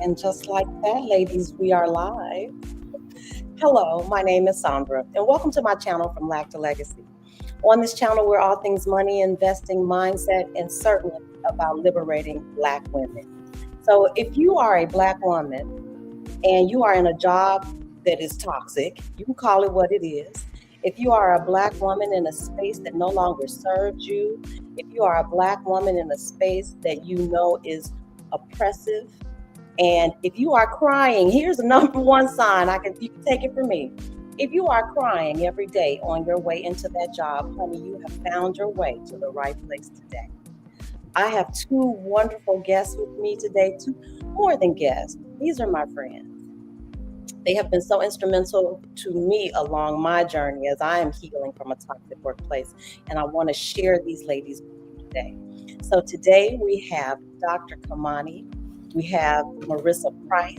And just like that, ladies, we are live. Hello, my name is Sondra, and welcome to my channel From Lack to Legacy. On this channel, we're all things money, investing, mindset, and certainly about liberating Black women. So if you are a Black woman and you are in a job that is toxic, you can call it what it is. If you are a Black woman in a space that no longer serves you, if you are a Black woman in a space that you know is oppressive, and if you are crying, here's the number one sign. You can take it from me. If you are crying every day on your way into that job, honey, you have found your way to the right place today. I have two wonderful guests with me today, two more than guests. These are my friends. They have been so instrumental to me along my journey as I am healing from a toxic workplace. And I want to share these ladies with you today. So today we have Dr. Kimami, we have Marissa Price,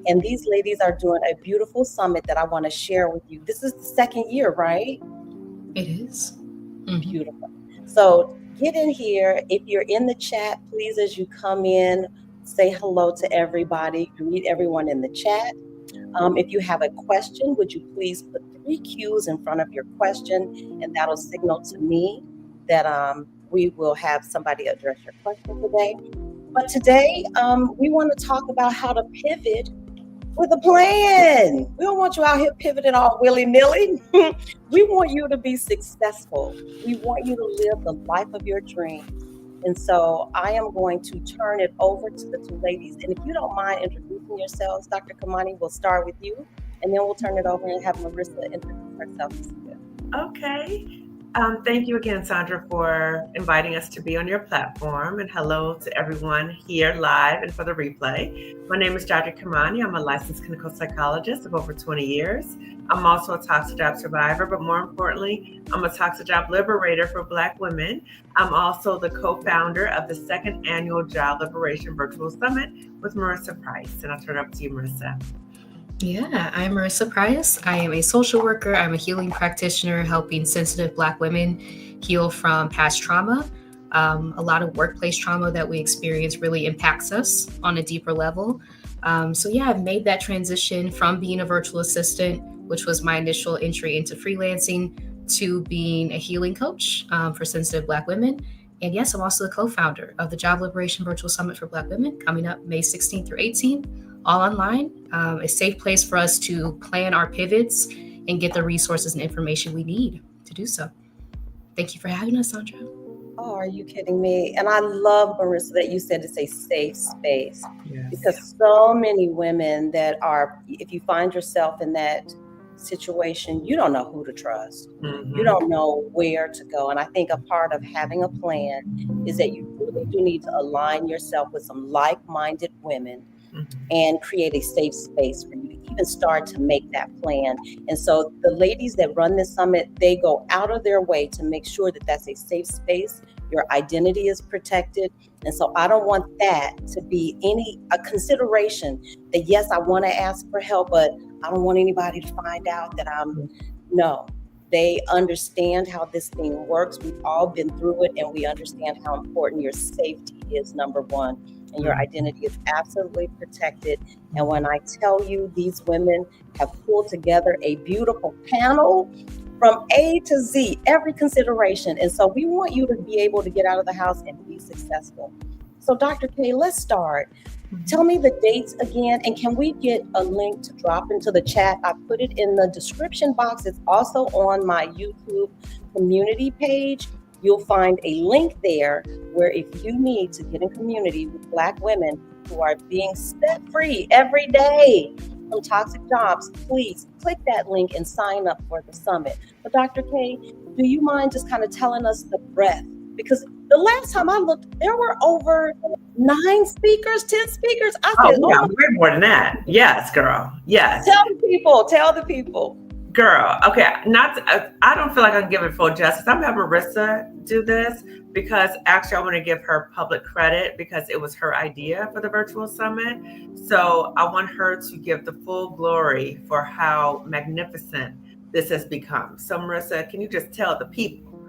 and these ladies are doing a beautiful summit that I want to share with you. This is the second year, right? It is. Beautiful. So get in here. If you're in the chat, please, as you come in, say hello to everybody. Greet everyone in the chat. If you have a question, would you please put 3 Q's in front of your question, and that'll signal to me that we will have somebody address your question today. But today, we want to talk about how to pivot with a plan. We don't want you out here pivoting all willy-nilly. We want you to be successful. We want you to live the life of your dreams. And so I am going to turn it over to the two ladies. And if you don't mind introducing yourselves, Dr. Kimani, we'll start with you, and then we'll turn it over and have Marissa introduce herself. Okay. Thank you again, Sondra, for inviting us to be on your platform. And hello to everyone here live and for the replay. My name is Dr. Kimani. I'm a licensed clinical psychologist of over 20 years. I'm also a toxic job survivor, but more importantly, I'm a toxic job liberator for Black women. I'm also the co-founder of the second annual Job Liberation Virtual Summit with Marissa Price. And I'll turn it over to you, Marissa. Yeah, I'm Marissa Price. I am a social worker. I'm a healing practitioner helping sensitive Black women heal from past trauma. A lot of workplace trauma that we experience really impacts us on a deeper level. I've made that transition from being a virtual assistant, which was my initial entry into freelancing, to being a healing coach for sensitive Black women. And yes, I'm also the co-founder of the Job Liberation Virtual Summit for Black women coming up May 16th through 18th, all online. A safe place for us to plan our pivots and get the resources and information we need to do so. Thank you for having us, Sondra. Oh, are you kidding me? And I love, Marissa, that you said it's a safe space. Yes. Because so many women that are, if you find yourself in that situation, you don't know who to trust. Mm-hmm. You don't know where to go. And I think a part of having a plan is that you really do need to align yourself with some like-minded women and create a safe space for you to even start to make that plan. And so the ladies that run this summit, they go out of their way to make sure that that's a safe space. Your identity is protected. And so I don't want that to be a consideration that, yes, I want to ask for help, but I don't want anybody to find out that no. They understand how this thing works. We've all been through it, and we understand how important your safety is, number one. And your identity is absolutely protected. And when I tell you, these women have pulled together a beautiful panel from A to Z, every consideration. And so we want you to be able to get out of the house and be successful. So Dr. K, let's start. Tell me the dates again, and can we get a link to drop into the chat? I put it in the description box. It's also on my YouTube community page. You'll find a link there where if you need to get in community with Black women who are being set free every day from toxic jobs, please click that link and sign up for the summit. But Dr. K, do you mind just kind of telling us the breadth? Because the last time I looked, there were over 9 speakers, 10 speakers. I said, way more than that. Yes, girl. Yes. Tell the people. Girl, okay, I don't feel like I can give it full justice. I'm gonna have Marissa do this because actually I want to give her public credit because it was her idea for the virtual summit. So I want her to give the full glory for how magnificent this has become. So Marissa, can you just tell the people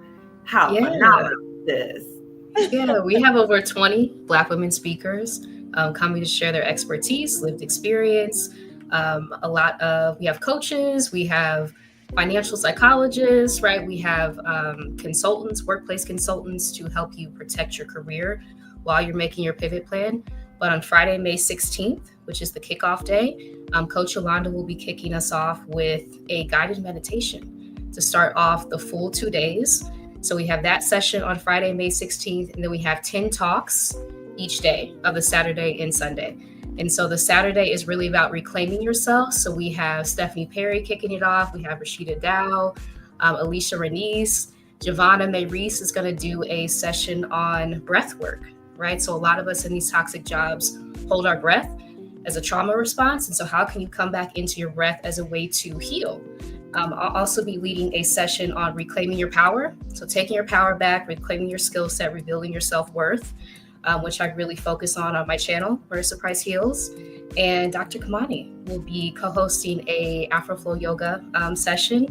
how phenomenal this is? Yeah, we have over 20 Black women speakers coming to share their expertise, lived experience. We have coaches, we have financial psychologists, right? We have consultants, workplace consultants to help you protect your career while you're making your pivot plan. But on Friday, May 16th, which is the kickoff day, Coach Yolanda will be kicking us off with a guided meditation to start off the full 2 days. So we have that session on Friday, May 16th, and then we have 10 talks each day of the Saturday and Sunday. And so the Saturday is really about reclaiming yourself. So we have Stephanie Perry kicking it off. We have Rashida Dow, Alicia Renice, Giovanna May Reese is going to do a session on breath work, right? So a lot of us in these toxic jobs hold our breath as a trauma response. And so how can you come back into your breath as a way to heal? I'll also be leading a session on reclaiming your power. So taking your power back, reclaiming your skill set, rebuilding your self-worth, which I really focus on my channel, Marissa Price Heals. And Dr. Kimami will be co-hosting a Afroflow yoga session,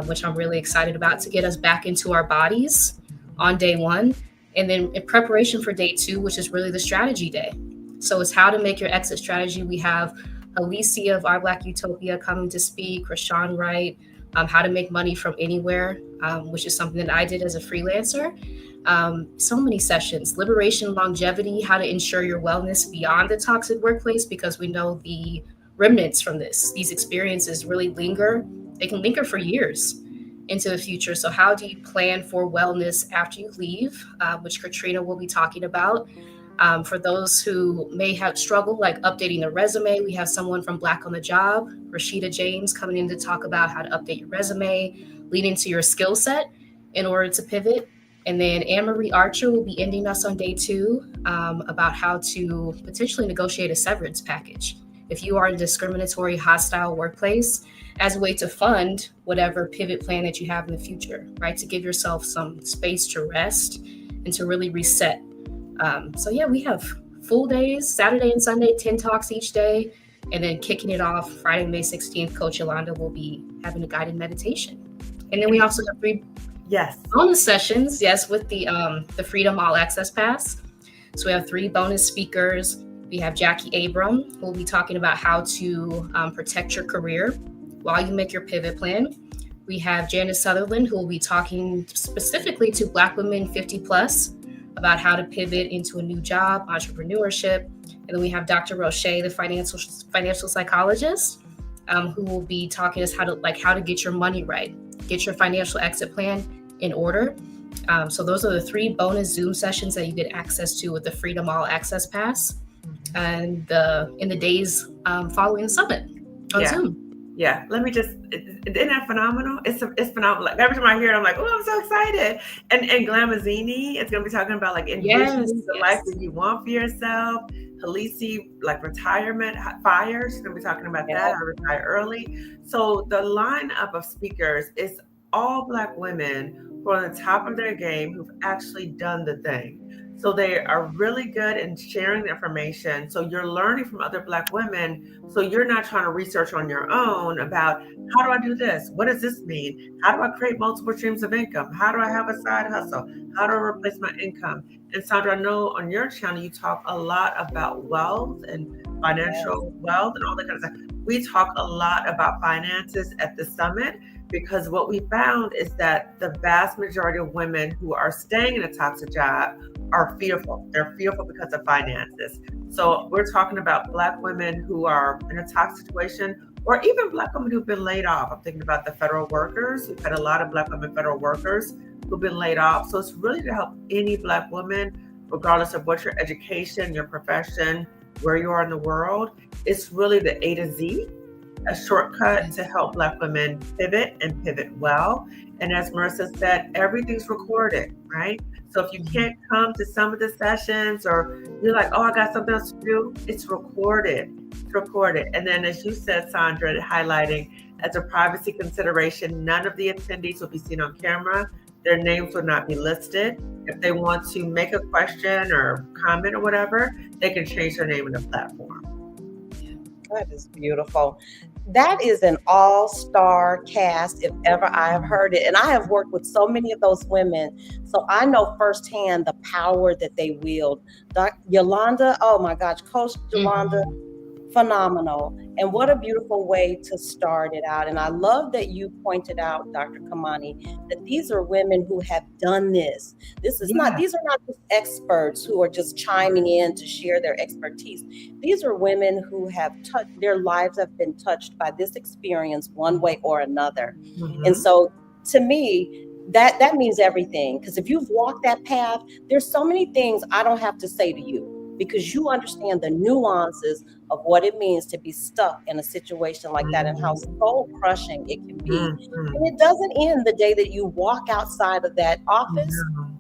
which I'm really excited about, to get us back into our bodies on day one. And then in preparation for day two, which is really the strategy day. So it's how to make your exit strategy. We have Alicia of Our Black Utopia coming to speak, Rashawn Wright, how to make money from anywhere, which is something that I did as a freelancer. So many sessions, liberation, longevity, how to ensure your wellness beyond the toxic workplace, because we know the remnants from these experiences really linger. They can linger for years into the future. So how do you plan for wellness after you leave, which Katrina will be talking about. For those who may have struggled, like updating their resume, we have someone from Black on the Job, Rashida James, coming in to talk about how to update your resume, lean into your skill set in order to pivot. And then Anne-Marie Archer will be ending us on day two about how to potentially negotiate a severance package if you are in a discriminatory, hostile workplace, as a way to fund whatever pivot plan that you have in the future, right? To give yourself some space to rest and to really reset. So yeah, we have full days, Saturday and Sunday, 10 talks each day. And then kicking it off Friday, May 16th, Coach Yolanda will be having a guided meditation. And then we also have 3 bonus sessions, with the Freedom All Access Pass. So we have 3 bonus speakers. We have Jackie Abram, who will be talking about how to protect your career while you make your pivot plan. We have Janice Sutherland, who will be talking specifically to Black women 50 plus about how to pivot into a new job, entrepreneurship. And then we have Dr. Roche, the financial psychologist, who will be talking to us how to get your money right, get your financial exit plan in order. So those are the 3 bonus Zoom sessions that you get access to with the Freedom All Access Pass, and in the days following the summit on Zoom. Yeah, let me isn't that phenomenal? It's phenomenal. Like, every time I hear it, I'm like, oh, I'm so excited. And Glamazini is going to be talking about envisioning the life that you want for yourself. Halisi, retirement fire. She's going to be talking about that, or retire early. So the lineup of speakers is all Black women who are on the top of their game, who've actually done the thing. So they are really good in sharing the information. So you're learning from other Black women. So you're not trying to research on your own about, how do I do this? What does this mean? How do I create multiple streams of income? How do I have a side hustle? How do I replace my income? And Sondra, I know on your channel, you talk a lot about wealth and financial wealth and all that kind of stuff. We talk a lot about finances at the summit, because what we found is that the vast majority of women who are staying in a toxic job are fearful. They're fearful because of finances. So we're talking about Black women who are in a toxic situation, or even Black women who've been laid off. I'm thinking about the federal workers. We've had a lot of Black women federal workers who've been laid off. So it's really to help any Black woman, regardless of what your education, your profession, where you are in the world. It's really the A to Z, a shortcut to help Black women pivot and pivot well. And as Marissa said, everything's recorded, right? So if you can't come to some of the sessions, or you're like, oh, I got something else to do, it's recorded. It's recorded. And then, as you said, Sondra, highlighting, as a privacy consideration, none of the attendees will be seen on camera. Their names will not be listed. If they want to make a question or comment or whatever, they can change their name in the platform. That is beautiful. That is an all-star cast if ever I have heard it. And I have worked with so many of those women. So I know firsthand the power that they wield. Yolanda, oh my gosh, Coach Yolanda, phenomenal. And what a beautiful way to start it out. And I love that you pointed out, Dr. Kimani, that these are women who have done this. These are not just experts who are just chiming in to share their expertise. These are women who have their lives have been touched by this experience one way or another. And so to me, that means everything. Because if you've walked that path, there's so many things I don't have to say to you, because you understand the nuances of what it means to be stuck in a situation like that and how soul crushing it can be. And it doesn't end the day that you walk outside of that office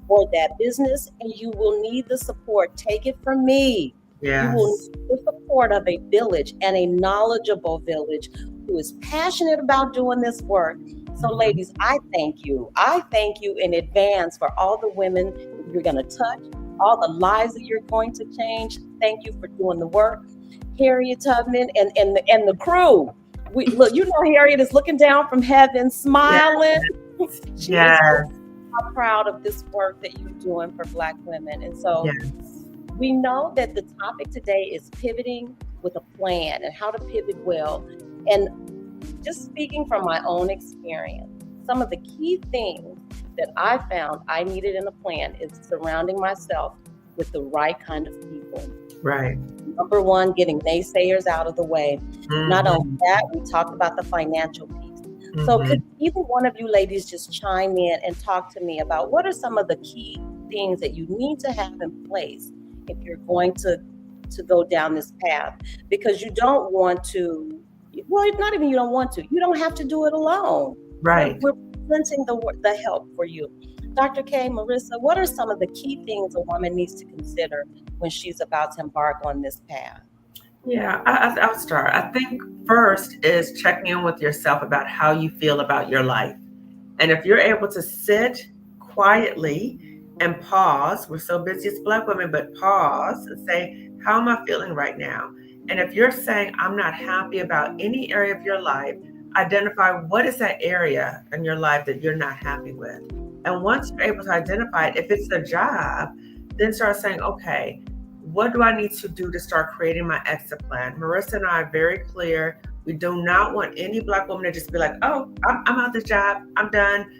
or that business, and you will need the support. Take it from me. Yes. You will need the support of a village, and a knowledgeable village who is passionate about doing this work. So ladies, I thank you. I thank you in advance for all the women you're going to touch, all the lives that you're going to change. Thank you for doing the work. Harriet Tubman and the crew. Look, Harriet is looking down from heaven, smiling. Yes. I'm proud of this work that you're doing for Black women. And so we know that the topic today is pivoting with a plan and how to pivot well. And just speaking from my own experience, some of the key things that I found I needed in a plan is surrounding myself with the right kind of people. Right. Number one, getting naysayers out of the way. Not only that, we talked about the financial piece. So could either one of you ladies just chime in and talk to me about what are some of the key things that you need to have in place if you're going to go down this path? Because you don't want to, well, not even you don't want to, you don't have to do it alone. Right. We're presenting the help for you. Dr. K, Marissa, what are some of the key things a woman needs to consider when she's about to embark on this path? Yeah, I'll start. I think first is checking in with yourself about how you feel about your life. And if you're able to sit quietly and pause, we're so busy as Black women, but pause and say, how am I feeling right now? And if you're saying, I'm not happy about any area of your life, identify what is that area in your life that you're not happy with. And once you're able to identify it, if it's a job, then start saying, okay, what do I need to do to start creating my exit plan? Marissa and I are very clear. We do not want any Black woman to just be like, oh, I'm out this job. I'm done.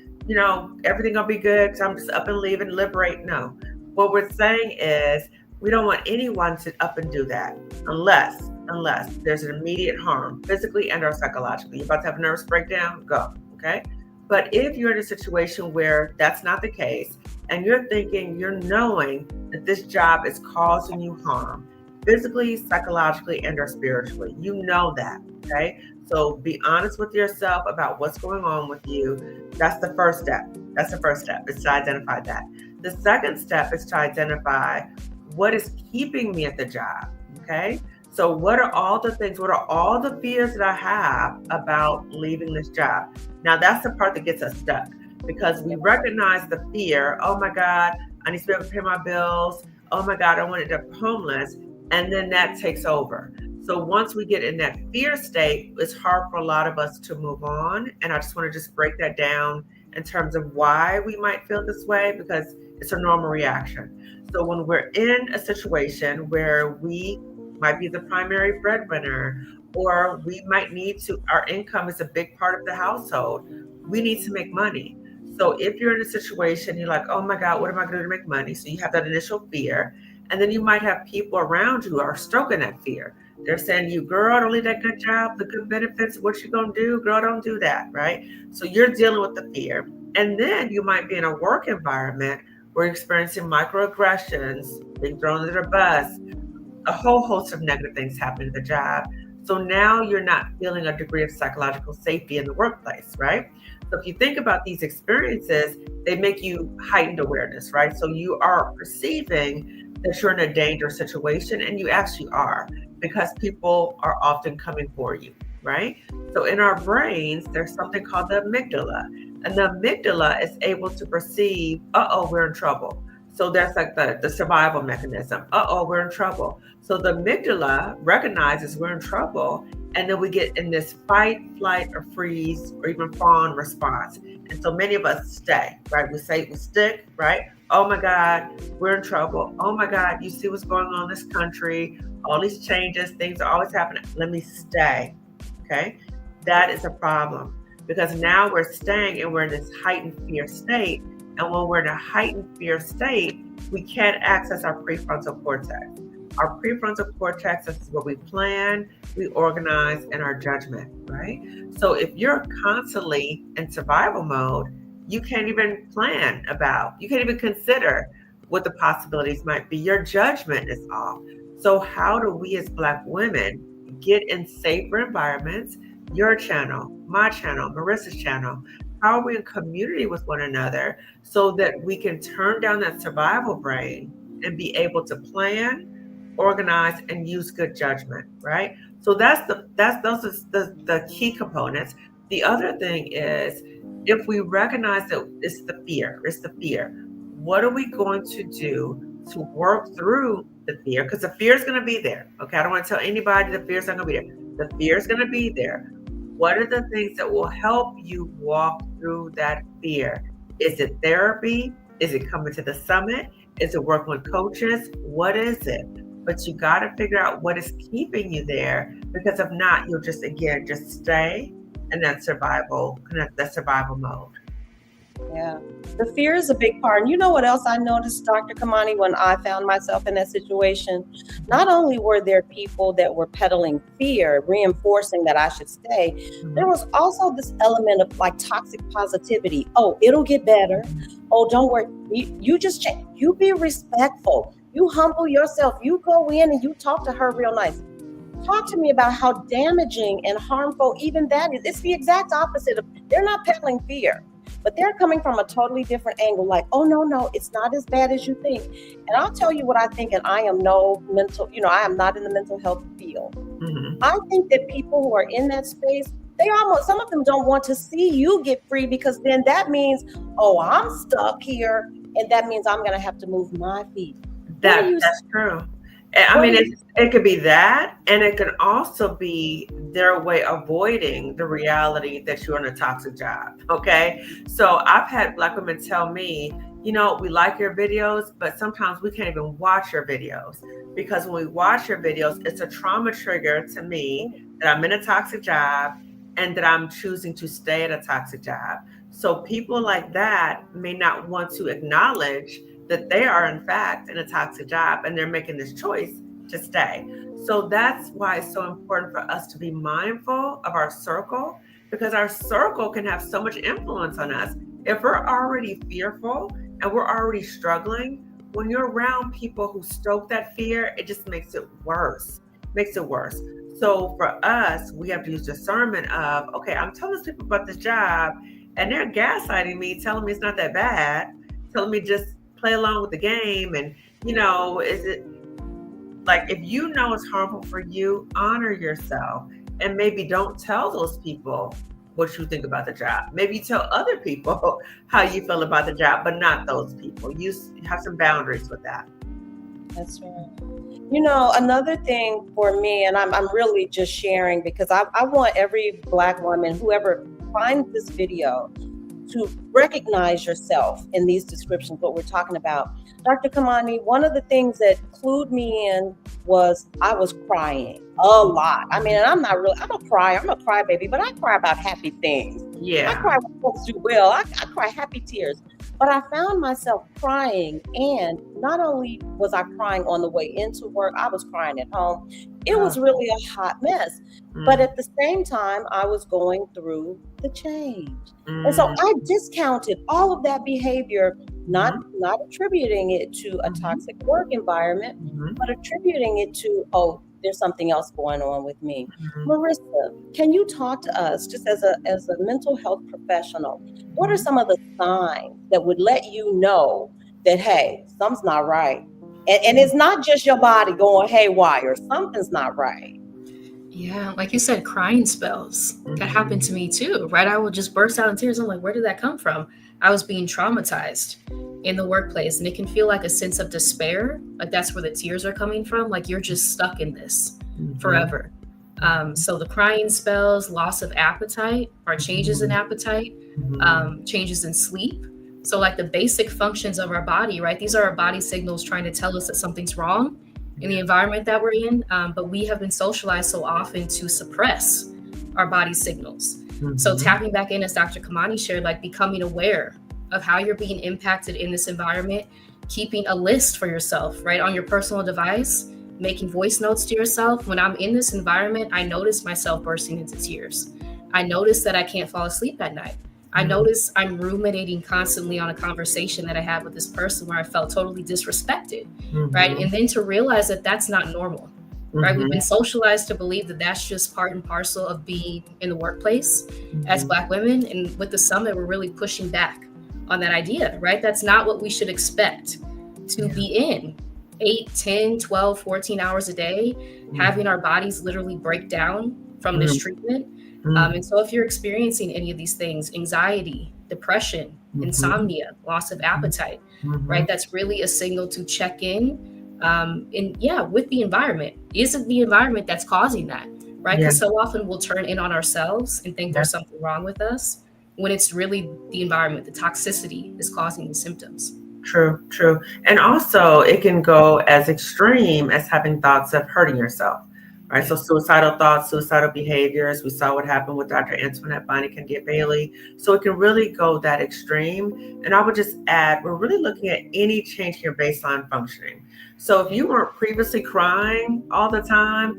Everything gonna be good because I'm just up and leave and liberate. No. What we're saying is we don't want anyone to up and do that unless there's an immediate harm, physically and or psychologically. You're about to have a nervous breakdown, go, okay? But if you're in a situation where that's not the case, and you're knowing that this job is causing you harm, physically, psychologically, and or spiritually, you know that, okay? So be honest with yourself about what's going on with you. That's the first step. Is to identify that. The second step is to identify what is keeping me at the job, okay? So what are all the fears that I have about leaving this job? Now that's the part that gets us stuck, because we recognize the fear. Oh my God, I need to be able to pay my bills. Oh my God, I want to end up homeless. And then that takes over. So once we get in that fear state, it's hard for a lot of us to move on. And I just want to just break that down in terms of why we might feel this way, because it's a normal reaction. So when we're in a situation where we might be the primary breadwinner, or we might need to, our income is a big part of the household. We need to make money. So if you're in a situation, you're like, oh my God, what am I going to do to make money? So you have that initial fear. And then you might have people around you who are stroking that fear. They're saying to you, girl, don't leave that good job, the good benefits, what you going to do? Girl, don't do that, right? So you're dealing with the fear. And then you might be in a work environment where you're experiencing microaggressions, being thrown under the bus, a whole host of negative things happening at the job. So now you're not feeling a degree of psychological safety in the workplace, right? So if you think about these experiences, they make you heightened awareness, right? So you are perceiving that you're in a dangerous situation, and you actually are, because people are often coming for you, right? So in our brains, there's something called the amygdala, and the amygdala is able to perceive, we're in trouble. So that's like the survival mechanism. We're in trouble. So the amygdala recognizes we're in trouble, and then we get in this fight, flight, or freeze, or even fawn response. And so many of us stay, right? We stick, right? Oh my God, we're in trouble. Oh my God, you see what's going on in this country, all these changes, things are always happening. Let me stay. Okay. That is a problem, because now we're staying and we're in this heightened fear state. And when we're in a heightened fear state, we can't access our prefrontal cortex. Our prefrontal cortex is where we plan, we organize, and our judgment, right? So if you're constantly in survival mode, you can't even you can't even consider what the possibilities might be. Your judgment is off. So how do we as Black women get in safer environments? Your channel, my channel, Marissa's channel. How are we in community with one another so that we can turn down that survival brain and be able to plan, organize, and use good judgment, right? So those are the key components. The other thing is, if we recognize that it's the fear, what are we going to do to work through the fear? Because the fear is going to be there. Okay, I don't want to tell anybody the fear's not going to be there. The fear is going to be there. What are the things that will help you walk through that fear? Is it therapy? Is it coming to the summit? Is it working with coaches? What is it? But you got to figure out what is keeping you there, because if not, you'll just stay in that survival mode. Yeah. The fear is a big part. And you know what else I noticed, Dr. Kimami, when I found myself in that situation? Not only were there people that were peddling fear, reinforcing that I should stay, there was also this element of like toxic positivity. Oh, it'll get better. Oh, don't worry. You just change. You be respectful. You humble yourself. You go in and you talk to her real nice. Talk to me about how damaging and harmful even that is. It's the exact opposite of, they're not peddling fear, but they're coming from a totally different angle. Like, oh, no, it's not as bad as you think. And I'll tell you what I think, and I am I am not in the mental health field. Mm-hmm. I think that people who are in that space, some of them don't want to see you get free, because then that means, oh, I'm stuck here, and that means I'm going to have to move my feet. That's true. I mean, it could be that, and it can also be their way of avoiding the reality that you're in a toxic job. Okay. So I've had Black women tell me, we like your videos, but sometimes we can't even watch your videos, because when we watch your videos, it's a trauma trigger to me that I'm in a toxic job and that I'm choosing to stay at a toxic job. So people like that may not want to acknowledge that they are in fact in a toxic job and they're making this choice to stay. So that's why it's so important for us to be mindful of our circle, because our circle can have so much influence on us. If we're already fearful and we're already struggling, when you're around people who stoke that fear, it just makes it worse. So for us, we have to use discernment of, okay, I'm telling these people about this job and they're gaslighting me, telling me it's not that bad, telling me just play along with the game. And, is it like, if you know it's harmful for you, honor yourself, and maybe don't tell those people what you think about the job. Maybe tell other people how you feel about the job, but not those people. You have some boundaries with that. That's right. Another thing for me, and I'm really just sharing because I want every Black woman, whoever finds this video, to recognize yourself in these descriptions, what we're talking about. Dr. Kimami, one of the things that clued me in was I was crying a lot. I mean, and I'm a crier, I'm a crybaby, but I cry about happy things. Yeah. I cry when folks do well. I cry happy tears. But I found myself crying, and not only was I crying on the way into work, I was crying at home. It was really a hot mess. But at the same time, I was going through the change. And so I discounted all of that behavior, not attributing it to a toxic work environment, but attributing it to, oh, there's something else going on with me. Marissa, can you talk to us, just as a mental health professional, what are some of the signs that would let you know that, hey, something's not right? And it's not just your body going haywire, something's not right. Yeah, like you said, crying spells. That happened to me too, right? I would just burst out in tears. I'm like, where did that come from? I was being traumatized. in the workplace, and it can feel like a sense of despair, like that's where the tears are coming from, like you're just stuck in this forever. So the crying spells, loss of appetite, or changes in appetite, changes in sleep. So like the basic functions of our body, right? These are our body signals trying to tell us that something's wrong in the environment that we're in. But we have been socialized so often to suppress our body signals. So tapping back in, as Dr. Kimami shared, like becoming aware of how you're being impacted in this environment, keeping a list for yourself, right, on your personal device, making voice notes to yourself. When I'm in this environment, I notice myself bursting into tears. I notice that I can't fall asleep at night. I notice I'm ruminating constantly on a conversation that I had with this person where I felt totally disrespected, right? And then to realize that that's not normal, right? We've been socialized to believe that that's just part and parcel of being in the workplace as Black women. And with the summit, we're really pushing back on that idea, right? That's not what we should expect to be in 8, 10, 12, 14 hours a day, having our bodies literally break down from this treatment. And so if you're experiencing any of these things, anxiety, depression, insomnia, loss of appetite, right? That's really a signal to check in with the environment. Is it the environment that's causing that, right? Because so often we'll turn in on ourselves and think there's something wrong with us, when it's really the environment, the toxicity is causing the symptoms. True. And also it can go as extreme as having thoughts of hurting yourself, right? So suicidal thoughts, suicidal behaviors. We saw what happened with Dr. Antoinette Bailey. So it can really go that extreme. And I would just add, we're really looking at any change in your baseline functioning. So if you weren't previously crying all the time,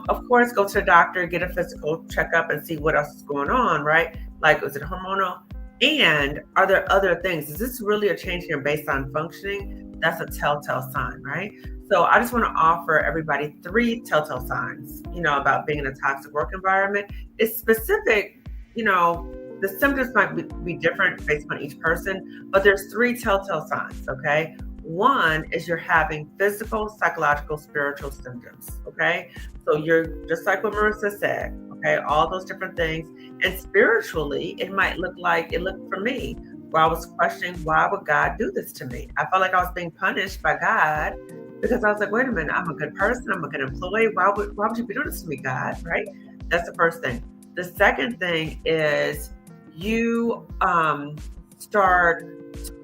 of course, go to the doctor, get a physical checkup and see what else is going on, right? Like, is it hormonal? And are there other things? Is this really a change in your baseline functioning? That's a telltale sign, right? So I just want to offer everybody 3 telltale signs, about being in a toxic work environment. It's specific, the symptoms might be different based on each person, but there's 3 telltale signs, okay? 1 is you're having physical, psychological, spiritual symptoms, okay? So you're just like what Marissa said, okay? All those different things. And spiritually, it might look like it looked for me, where I was questioning, why would God do this to me? I felt like I was being punished by God because I was like, wait a minute, I'm a good person, I'm a good employee. Why would you be doing this to me, God, right? That's the first thing. The second thing is you start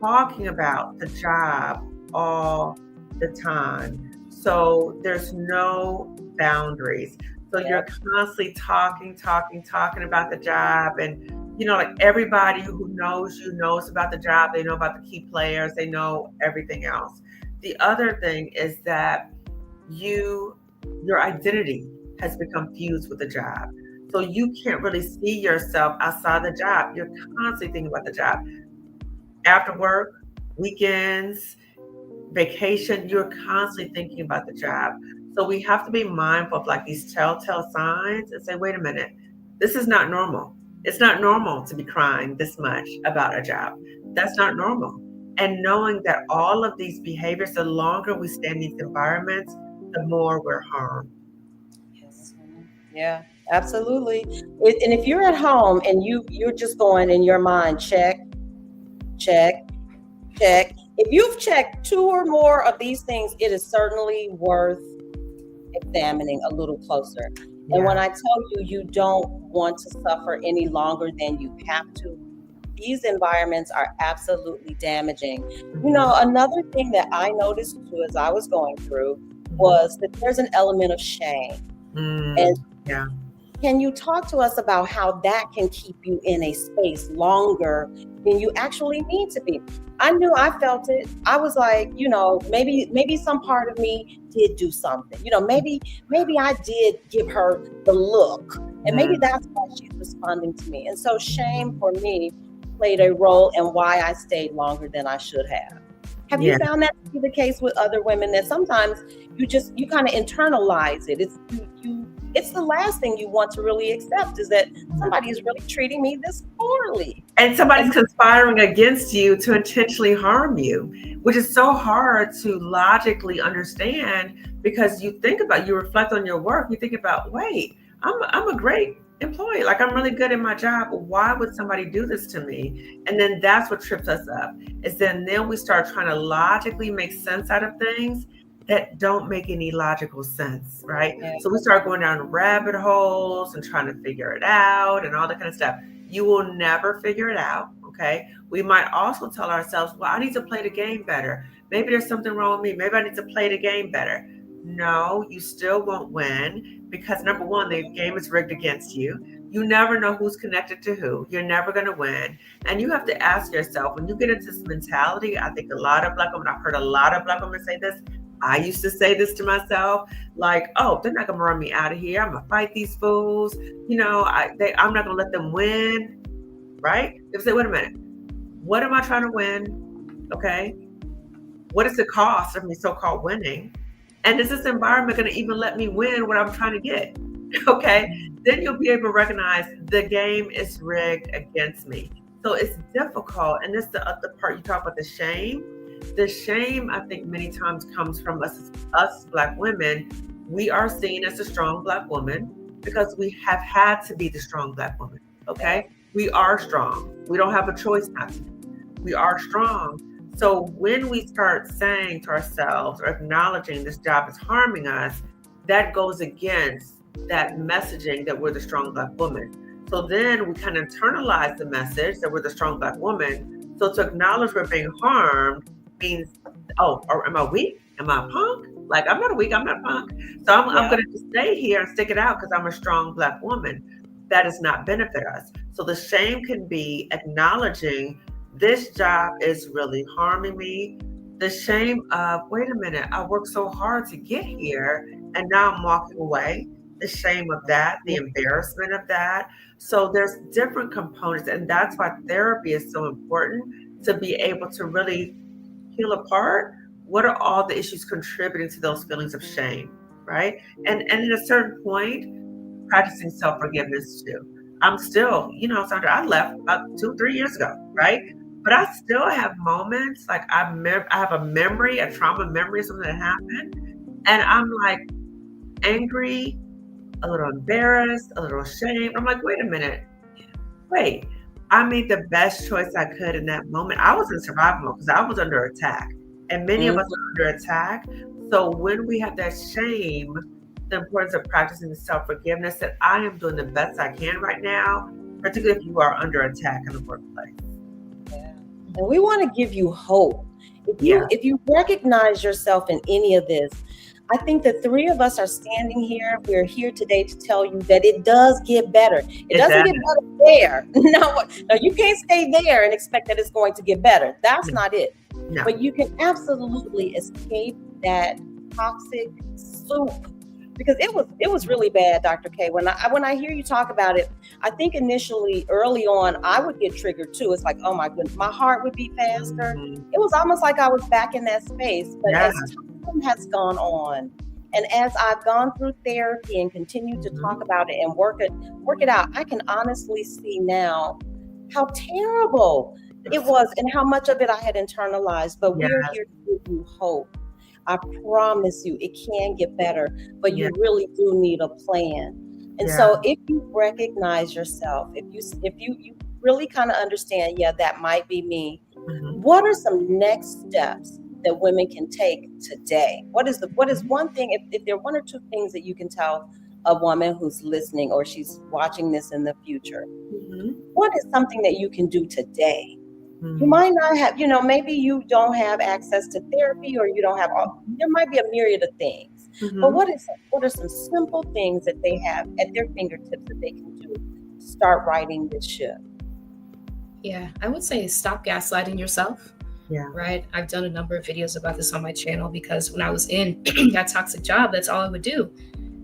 talking about the job all the time. So there's no boundaries. So you're constantly talking about the job. And, like everybody who knows you knows about the job. They know about the key players. They know everything else. The other thing is that your identity has become fused with the job. So you can't really see yourself outside the job. You're constantly thinking about the job. After work, weekends, vacation, you're constantly thinking about the job. So we have to be mindful of like these telltale signs and say, wait a minute, this is not normal. It's not normal to be crying this much about a job. That's not normal. And knowing that all of these behaviors, the longer we stay in these environments, the more we're harmed. Yes. Yeah, absolutely. And if you're at home and you're just going in your mind, check. If you've checked 2 or more of these things, it is certainly worth examining a little closer. And when I tell you don't want to suffer any longer than you have to, these environments are absolutely damaging. Another thing that I noticed too as I was going through was that there's an element of shame. And can you talk to us about how that can keep you in a space longer than you actually need to be? I knew I felt it. I was like, maybe some part of me did do something. Maybe I did give her the look, and maybe that's why she's responding to me. And so shame for me played a role in why I stayed longer than I should have. Have you found that to be the case with other women, that sometimes you kind of internalize it? It's the last thing you want to really accept, is that somebody is really treating me this poorly. And somebody's conspiring against you to intentionally harm you, which is so hard to logically understand, because you reflect on your work, you think about, wait, I'm a great employee. Like, I'm really good at my job. Why would somebody do this to me? And then that's what trips us up, is then we start trying to logically make sense out of things that don't make any logical sense, right? Yeah. So we start going down rabbit holes and trying to figure it out and all that kind of stuff. You will never figure it out, okay? We might also tell ourselves, well, I need to play the game better. Maybe there's something wrong with me. Maybe I need to play the game better. No, you still won't win, because number one, the game is rigged against you. You never know who's connected to who. You're never going to win. And you have to ask yourself, when you get into this mentality, I think a lot of Black women, I've heard a lot of Black women say this. I used to say this to myself, like, oh, they're not going to run me out of here. I'm going to fight these fools. You know, I'm not going to let them win, right? They say, wait a minute, what am I trying to win? Okay. What is the cost of me so-called winning? And is this environment going to even let me win what I'm trying to get? Okay. Then you'll be able to recognize the game is rigged against me. So it's difficult. And this is the other part you talk about, the shame. The shame, I think, many times comes from us Black women. We are seen as a strong Black woman because we have had to be the strong Black woman. Okay. We are strong. We don't have a choice not to. We are strong. So when we start saying to ourselves or acknowledging this job is harming us, that goes against that messaging that we're the strong Black woman. So then we kind of internalize the message that we're the strong Black woman. So to acknowledge we're being harmed means, oh, or am I weak? Am I a punk? Like, I'm not a weak, I'm not a punk. So I'm going to stay here and stick it out because I'm a strong Black woman. That does not benefit us. So the shame can be acknowledging this job is really harming me. The shame of, wait a minute, I worked so hard to get here and now I'm walking away. The shame of that, the embarrassment of that. So there's different components, and that's why therapy is so important, to be able to really peel apart what are all the issues contributing to those feelings of shame, right? And at a certain point, practicing self-forgiveness too. I'm still, Sondra, I left about 2-3 years ago, right? But I still have moments, like I have a memory, a trauma memory of something that happened, and I'm like angry, a little embarrassed, a little ashamed. I'm like, wait a minute. Wait, I made the best choice I could in that moment. I was in survival mode because I was under attack. And many of us are under attack. So when we have that shame, the importance of practicing the self-forgiveness, that I am doing the best I can right now, particularly if you are under attack in the workplace. Yeah. And we want to give you hope. If you recognize yourself in any of this, I think the three of us are standing here. We're here today to tell you that it does get better. It doesn't get better there. No, you can't stay there and expect that it's going to get better. That's not it. No. But you can absolutely escape that toxic soup, because it was really bad, Dr. K. When I hear you talk about it, I think initially early on I would get triggered too. It's like, oh my goodness, my heart would beat faster. Mm-hmm. It was almost like I was back in that space. But as time has gone on, and as I've gone through therapy and continued to talk about it and work it out, I can honestly see now how terrible it was and how much of it I had internalized. But we're here to give you hope. I promise you it can get better, but you really do need a plan. And so if you recognize yourself, if you really kind of understand, that might be me. Mm-hmm. What are some next steps that women can take today? What is one thing, if there are one or two things that you can tell a woman who's listening or she's watching this in the future, what is something that you can do today? You might not have, maybe you don't have access to therapy, or you don't have there might be a myriad of things. But what are some simple things that they have at their fingertips that they can do to start righting this ship? Yeah, I would say stop gaslighting yourself. Yeah. Right. I've done a number of videos about this on my channel, because when I was in that toxic job, that's all I would do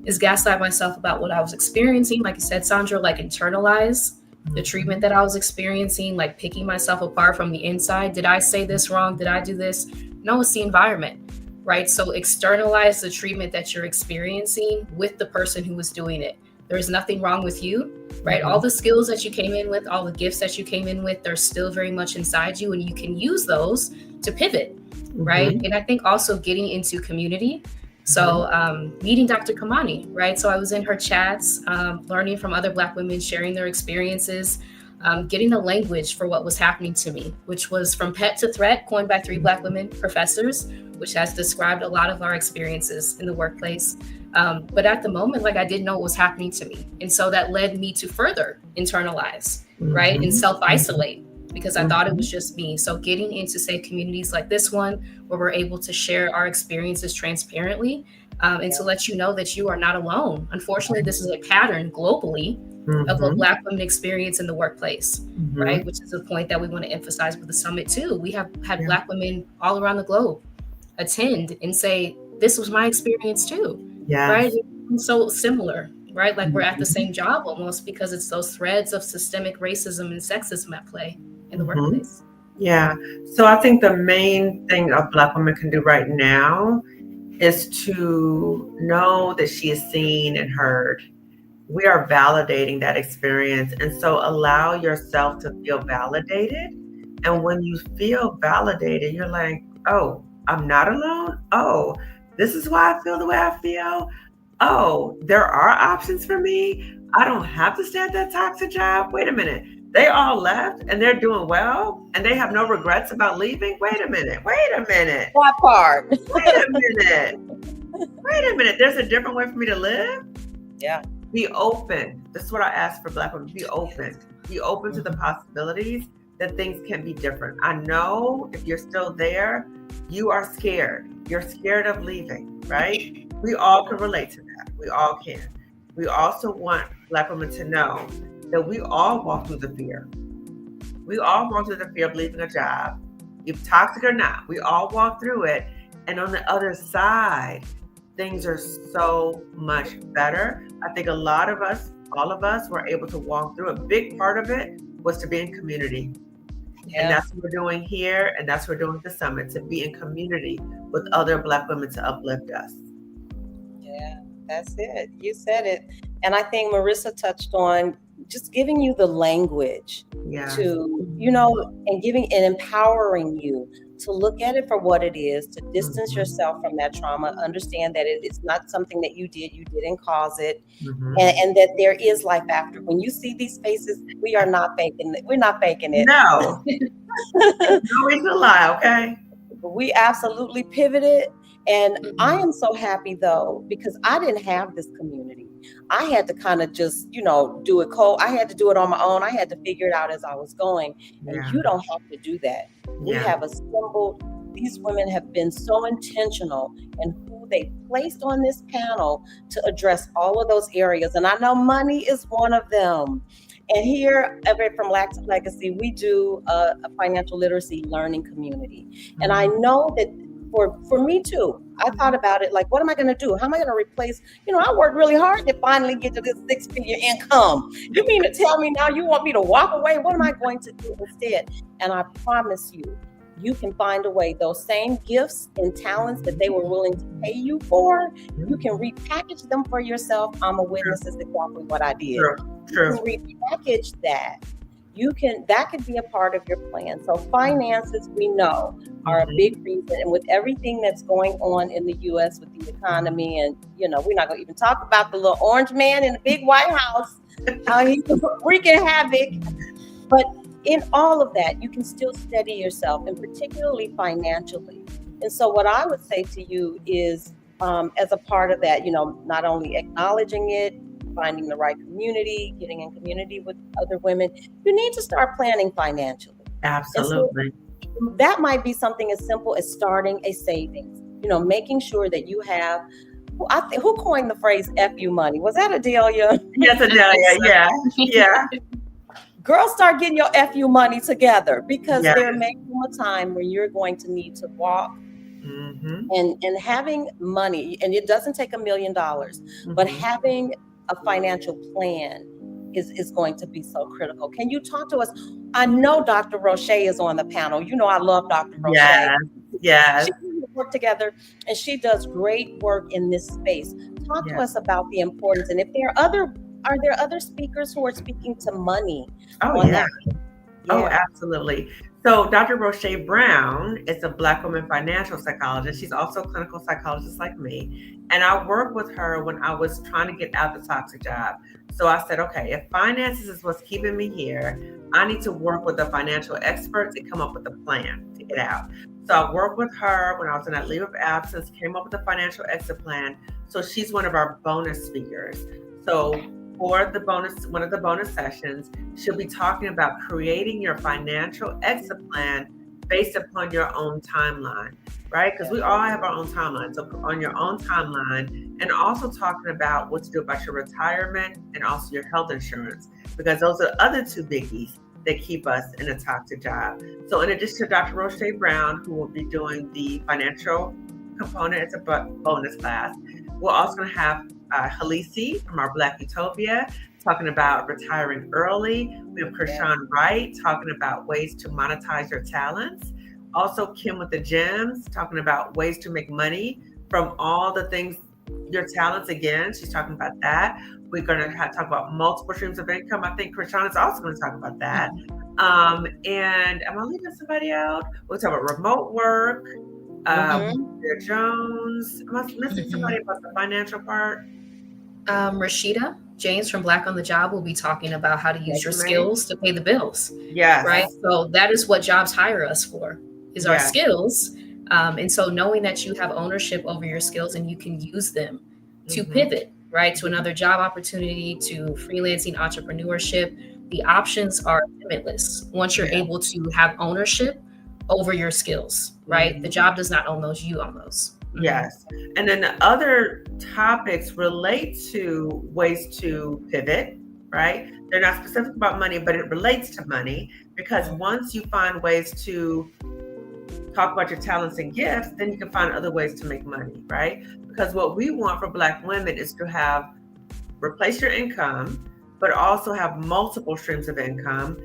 is gaslight myself about what I was experiencing. Like you said, Sondra, like internalize the treatment that I was experiencing, like picking myself apart from the inside. Did I say this wrong? Did I do this? No, it's the environment, right? So externalize the treatment that you're experiencing with the person who was doing it. There is nothing wrong with you, right? All the skills that you came in with, all the gifts that you came in with, they're still very much inside you, and you can use those to pivot, right? And I think also getting into community, So meeting Dr. Kimami, right? So I was in her chats, learning from other Black women, sharing their experiences, getting the language for what was happening to me, which was from pet to threat, coined by 3 Black women professors, which has described a lot of our experiences in the workplace. But at the moment, like, I didn't know what was happening to me. And so that led me to further internalize, right? And self-isolate, because I thought it was just me. So getting into safe communities like this one, where we're able to share our experiences transparently, and to let you know that you are not alone. Unfortunately, this is a pattern globally of a Black women experience in the workplace, right? Which is a point that we want to emphasize with the summit too. We have had Black women all around the globe attend and say, this was my experience too, right? It's so similar, right? Like, we're at the same job almost, because it's those threads of systemic racism and sexism at play in the workplace. Yeah. So I think the main thing a Black woman can do right now is to know that she is seen and heard. We are validating that experience. And so allow yourself to feel validated. And when you feel validated, you're like, oh, I'm not alone. Oh, this is why I feel the way I feel. Oh, there are options for me. I don't have to stay at that toxic job. Wait a minute. They all left and they're doing well and they have no regrets about leaving. Wait a minute. That part. Wait a minute. There's a different way for me to live. Yeah. Be open. This is what I ask for Black women. Be open. Be open to the possibilities that things can be different. I know if you're still there, you are scared. You're scared of leaving, right? We all can relate to that. We all can. We also want Black women to know that we all walk through the fear. We all walk through the fear of leaving a job, if toxic or not. We all walk through it. And on the other side, things are so much better. I think a lot of us, all of us, were able to walk through. A big part of it was to be in community. Yeah. And that's what we're doing here. And that's what we're doing at the summit, to be in community with other Black women to uplift us. Yeah, that's it. You said it. And I think Marissa touched on just giving you the language to, and giving and empowering you to look at it for what it is, to distance yourself from that trauma, understand that it's not something that you didn't cause it, and that there is life after. When you see these faces, we are not faking it. We're not faking it. No. No reason to lie, okay? We absolutely pivoted. And I am so happy though, because I didn't have this community. I had to kind of just, do it cold. I had to do it on my own. I had to figure it out as I was going. And you don't have to do that. We have assembled, these women have been so intentional in who they placed on this panel to address all of those areas. And I know money is one of them. And here from Black Legacy, we do a financial literacy learning community. And I know that for me too, I thought about it like, what am I going to do? How am I going to replace, I worked really hard to finally get to this 6-figure income. You mean to tell me now you want me to walk away? What am I going to do instead? And I promise you, you can find a way. Those same gifts and talents that they were willing to pay you for, you can repackage them for yourself. I'm a witness. Is exactly what I did. True. You can repackage that. That could be a part of your plan. So finances, we know, are a big reason. And with everything that's going on in the U.S. with the economy, and, we're not going to even talk about the little orange man in the big White House, how he's wreaking havoc. But in all of that, you can still steady yourself, and particularly financially. And so what I would say to you is, as a part of that, not only acknowledging it, finding the right community, getting in community with other women, you need to start planning financially. Absolutely. So that might be something as simple as starting a savings, making sure that you have, who coined the phrase FU money? Was that Adelia? Yes, Adelia. Yeah. Girls, start getting your FU money together, because there may come a time where you're going to need to walk. And having money, and it doesn't take $1 million, but having a financial plan is going to be so critical. Can you talk to us? I know Dr. Roche is on the panel. I love Dr. Roche. Yes. She and I work together, and she does great work in this space. Talk to us about the importance, and if are there other speakers who are speaking to money? Oh, yeah. Oh, absolutely. So Dr. Roche Brown is a Black woman financial psychologist. She's also a clinical psychologist like me. And I worked with her when I was trying to get out the toxic job. So I said, okay, if finances is what's keeping me here, I need to work with a financial expert to come up with a plan to get out. So I worked with her when I was in that leave of absence, came up with a financial exit plan. So she's one of our bonus speakers. So for the bonus, one of the bonus sessions, she'll be talking about creating your financial exit plan based upon your own timeline, right? Because we all have our own timeline. So on your own timeline, and also talking about what to do about your retirement and also your health insurance, because those are the other two biggies that keep us in a toxic job. So in addition to Dr. Roche Brown, who will be doing the financial component as a bonus class, we're also going to have Halisi from our Black Utopia talking about retiring early. We have Krishan Wright talking about ways to monetize your talents. Also Kim with the Gems talking about ways to make money from all the things, your talents. Again, she's talking about that. We're going to talk about multiple streams of income. I think Krishan is also going to talk about that. And am I leaving somebody out? We'll talk about remote work. Jones. Am I missing somebody about the financial part? Rashida James from Black on the Job will be talking about how to use your skills to pay the bills. Yes. Right. So that is what jobs hire us for, is our skills. And so knowing that you have ownership over your skills and you can use them to pivot, right, to another job opportunity, to freelancing, entrepreneurship, the options are limitless once you're able to have ownership over your skills, right? The job does not own those, you own those. Yes. And then the other topics relate to ways to pivot, right? They're not specific about money, but it relates to money, because once you find ways to talk about your talents and gifts, then you can find other ways to make money, right? Because what we want for Black women is to have, replace your income, but also have multiple streams of income,